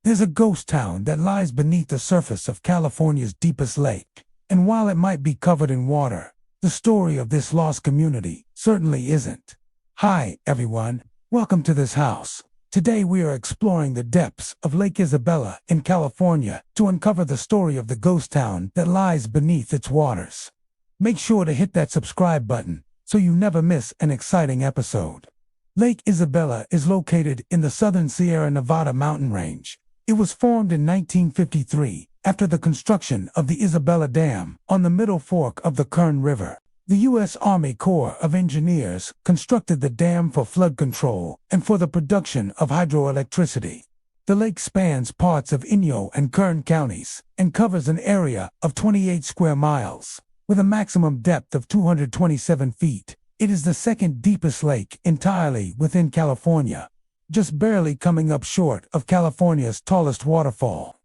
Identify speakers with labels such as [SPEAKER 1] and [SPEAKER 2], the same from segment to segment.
[SPEAKER 1] There's a ghost town that lies beneath the surface of California's deepest lake, and while it might be covered in water, the story of this lost community certainly isn't. Hi, everyone. Welcome to this house. Today we are exploring the depths of Lake Isabella in California to uncover the story of the ghost town that lies beneath its waters. Make sure to hit that subscribe button so you never miss an exciting episode. Lake Isabella is located in the southern Sierra Nevada mountain range. It was formed in 1953 after the construction of the Isabella Dam on the middle fork of the Kern River. The U.S. Army Corps of Engineers constructed the dam for flood control and for the production of hydroelectricity. The lake spans parts of Inyo and Kern counties and covers an area of 28 square miles, with a maximum depth of 227 feet. It is the second deepest lake entirely within California, just barely coming up short of California's tallest waterfall.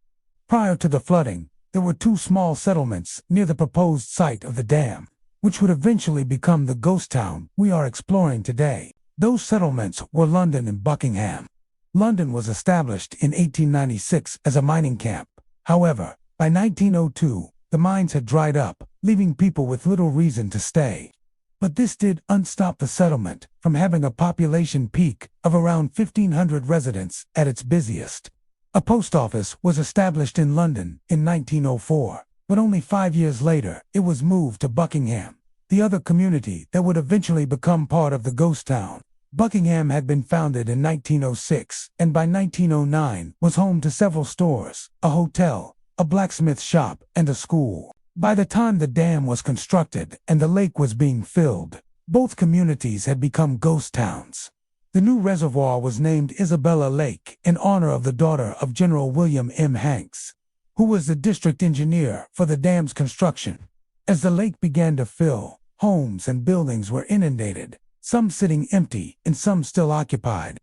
[SPEAKER 1] Prior to the flooding, there were two small settlements near the proposed site of the dam, which would eventually become the ghost town we are exploring today. Those settlements were London and Buckingham. London was established in 1896 as a mining camp. However, by 1902, the mines had dried up, leaving people with little reason to stay. But this did unstop the settlement from having a population peak of around 1,500 residents at its busiest. A post office was established in London in 1904, but only 5 years later it was moved to Buckingham, the other community that would eventually become part of the ghost town. Buckingham had been founded in 1906 and by 1909 was home to several stores, a hotel, a blacksmith shop, and a school. By the time the dam was constructed and the lake was being filled, both communities had become ghost towns. The new reservoir was named Isabella Lake in honor of the daughter of General William M. Hanks, who was the district engineer for the dam's construction. As the lake began to fill, homes and buildings were inundated, some sitting empty and some still occupied.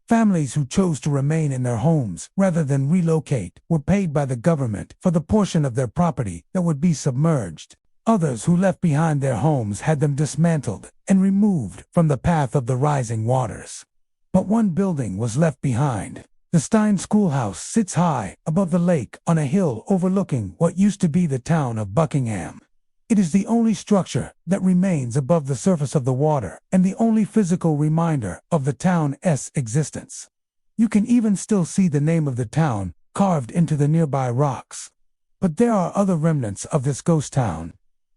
[SPEAKER 1] Families who chose to remain in their homes rather than relocate were paid by the government for the portion of their property that would be submerged. Others who left behind their homes had them dismantled and removed from the path of the rising waters. But one building was left behind. The Stein Schoolhouse sits high above the lake on a hill overlooking what used to be the town of Buckingham. It is the only structure that remains above the surface of the water and the only physical reminder of the town's existence. You can even still see the name of the town carved into the nearby rocks. But there are other remnants of this ghost town.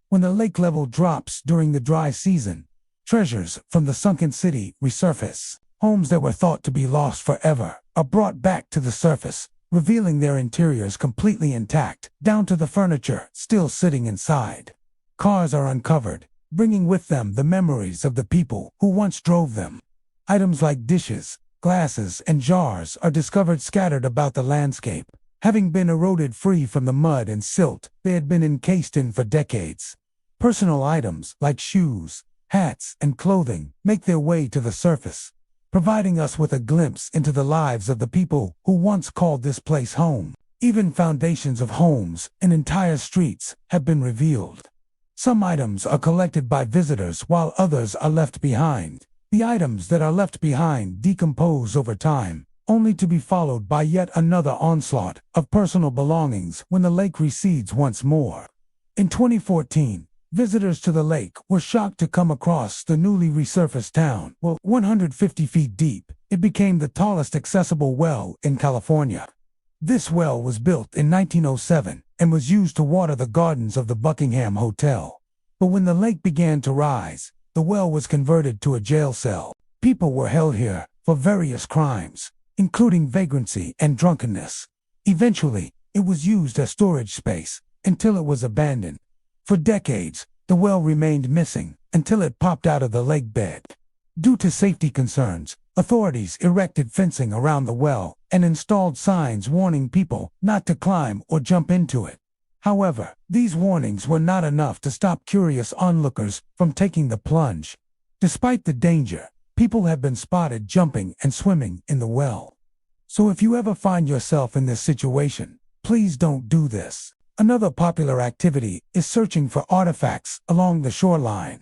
[SPEAKER 1] When the lake level drops during the dry season, treasures from the sunken city resurface. Homes that were thought to be lost forever are brought back to the surface, revealing their interiors completely intact, down to the furniture still sitting inside. Cars are uncovered, bringing with them the memories of the people who once drove them. Items like dishes, glasses, and jars are discovered scattered about the landscape. Having been eroded free from the mud and silt they had been encased in for decades. Personal items like shoes, hats, and clothing make their way to the surface, providing us with a glimpse into the lives of the people who once called this place home. Even foundations of homes and entire streets have been revealed. Some items are collected by visitors while others are left behind. The items that are left behind decompose over time, only to be followed by yet another onslaught of personal belongings when the lake recedes once more. In 2014, visitors to the lake were shocked to come across the newly resurfaced town. 150 feet deep, it became the tallest accessible well in California. This well was built in 1907 and was used to water the gardens of the Buckingham Hotel. But when the lake began to rise, the well was converted to a jail cell. People were held here for various crimes, including vagrancy and drunkenness. Eventually, it was used as storage space until it was abandoned. For decades, the well remained missing until it popped out of the lake bed. Due to safety concerns, authorities erected fencing around the well and installed signs warning people not to climb or jump into it. However, these warnings were not enough to stop curious onlookers from taking the plunge. Despite the danger, people have been spotted jumping and swimming in the well. So if you ever find yourself in this situation, please don't do this. Another popular activity is searching for artifacts along the shoreline.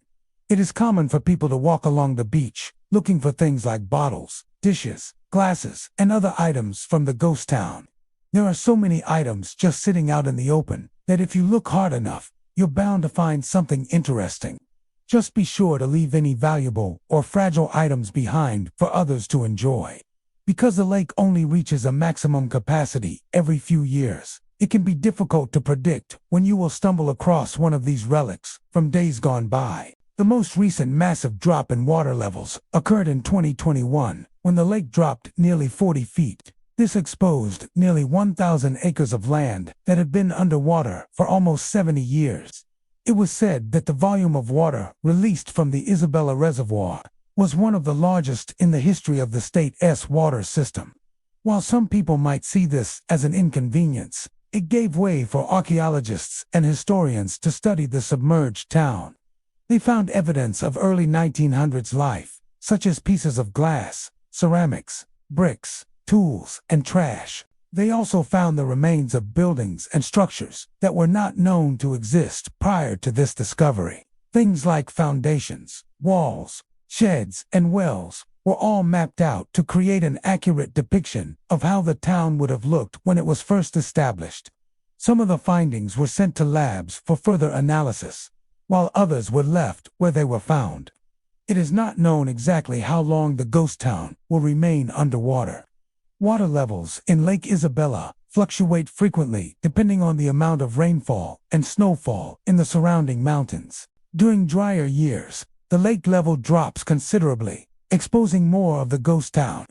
[SPEAKER 1] It is common for people to walk along the beach, looking for things like bottles, dishes, glasses, and other items from the ghost town. There are so many items just sitting out in the open that if you look hard enough, you're bound to find something interesting. Just be sure to leave any valuable or fragile items behind for others to enjoy. Because the lake only reaches a maximum capacity every few years, it can be difficult to predict when you will stumble across one of these relics from days gone by. The most recent massive drop in water levels occurred in 2021, when the lake dropped nearly 40 feet. This exposed nearly 1,000 acres of land that had been underwater for almost 70 years. It was said that the volume of water released from the Isabella Reservoir was one of the largest in the history of the state's water system. While some people might see this as an inconvenience, it gave way for archaeologists and historians to study the submerged town. They found evidence of early 1900s life, such as pieces of glass, ceramics, bricks, tools, and trash. They also found the remains of buildings and structures that were not known to exist prior to this discovery. Things like foundations, walls, sheds, and wells were all mapped out to create an accurate depiction of how the town would have looked when it was first established. Some of the findings were sent to labs for further analysis, while others were left where they were found. It is not known exactly how long the ghost town will remain underwater. Water levels in Lake Isabella fluctuate frequently depending on the amount of rainfall and snowfall in the surrounding mountains. During drier years, the lake level drops considerably, exposing more of the ghost town.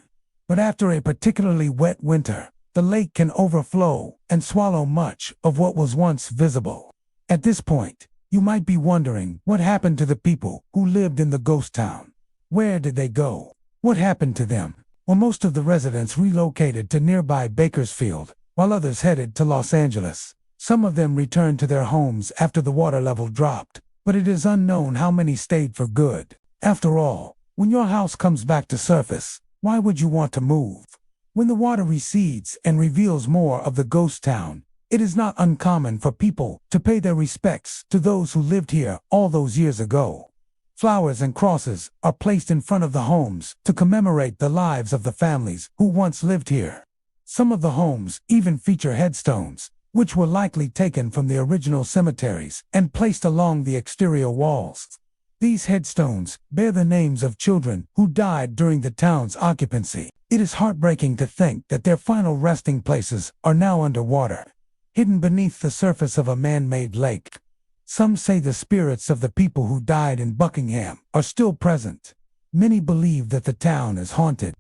[SPEAKER 1] But after a particularly wet winter, the lake can overflow and swallow much of what was once visible. At this point, you might be wondering what happened to the people who lived in the ghost town. Where did they go? What happened to them? Well, most of the residents relocated to nearby Bakersfield, while others headed to Los Angeles. Some of them returned to their homes after the water level dropped, but it is unknown how many stayed for good. After all, when your house comes back to surface, why would you want to move? When the water recedes and reveals more of the ghost town, it is not uncommon for people to pay their respects to those who lived here all those years ago. Flowers and crosses are placed in front of the homes to commemorate the lives of the families who once lived here. Some of the homes even feature headstones, which were likely taken from the original cemeteries and placed along the exterior walls. These headstones bear the names of children who died during the town's occupancy. It is heartbreaking to think that their final resting places are now underwater, hidden beneath the surface of a man-made lake. Some say the spirits of the people who died in Buckingham are still present. Many believe that the town is haunted.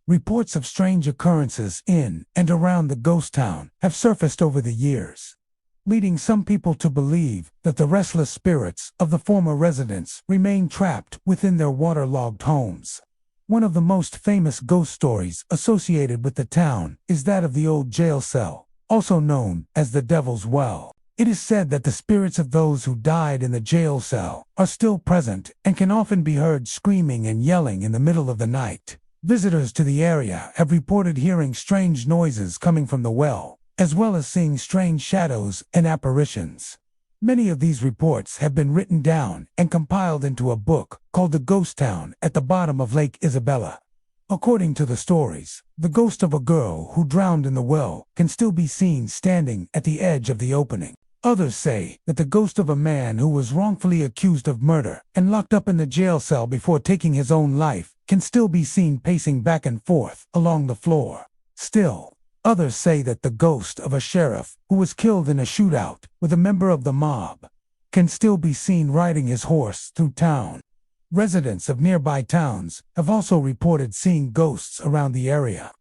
[SPEAKER 1] Reports of strange occurrences in and around the ghost town have surfaced over the years, leading some people to believe that the restless spirits of the former residents remain trapped within their waterlogged homes. One of the most famous ghost stories associated with the town is that of the old jail cell, also known as the Devil's Well. It is said that the spirits of those who died in the jail cell are still present and can often be heard screaming and yelling in the middle of the night. Visitors to the area have reported hearing strange noises coming from the well, as well as seeing strange shadows and apparitions. Many of these reports have been written down and compiled into a book called The Ghost Town at the Bottom of Lake Isabella. According to the stories, the ghost of a girl who drowned in the well can still be seen standing at the edge of the opening. Others say that the ghost of a man who was wrongfully accused of murder and locked up in the jail cell before taking his own life can still be seen pacing back and forth along the floor. Still, others say that the ghost of a sheriff who was killed in a shootout with a member of the mob can still be seen riding his horse through town. Residents of nearby towns have also reported seeing ghosts around the area.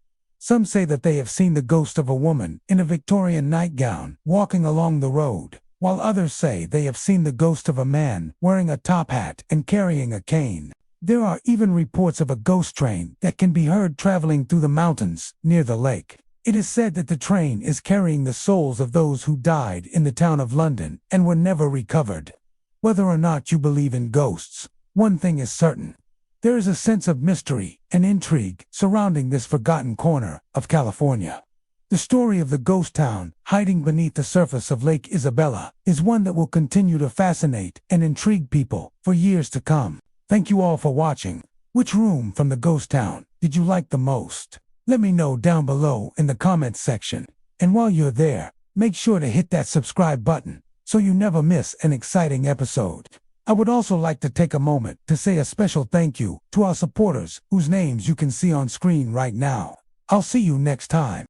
[SPEAKER 1] Some say that they have seen the ghost of a woman in a Victorian nightgown walking along the road, while others say they have seen the ghost of a man wearing a top hat and carrying a cane. There are even reports of a ghost train that can be heard traveling through the mountains near the lake. It is said that the train is carrying the souls of those who died in the town of London and were never recovered. Whether or not you believe in ghosts, one thing is certain. There is a sense of mystery and intrigue surrounding this forgotten corner of California. The story of the ghost town hiding beneath the surface of Lake Isabella is one that will continue to fascinate and intrigue people for years to come. Thank you all for watching. Which room from the ghost town did you like the most? Let me know down below in the comments section. And while you're there, make sure to hit that subscribe button so you never miss an exciting episode. I would also like to take a moment to say a special thank you to our supporters whose names you can see on screen right now. I'll see you next time.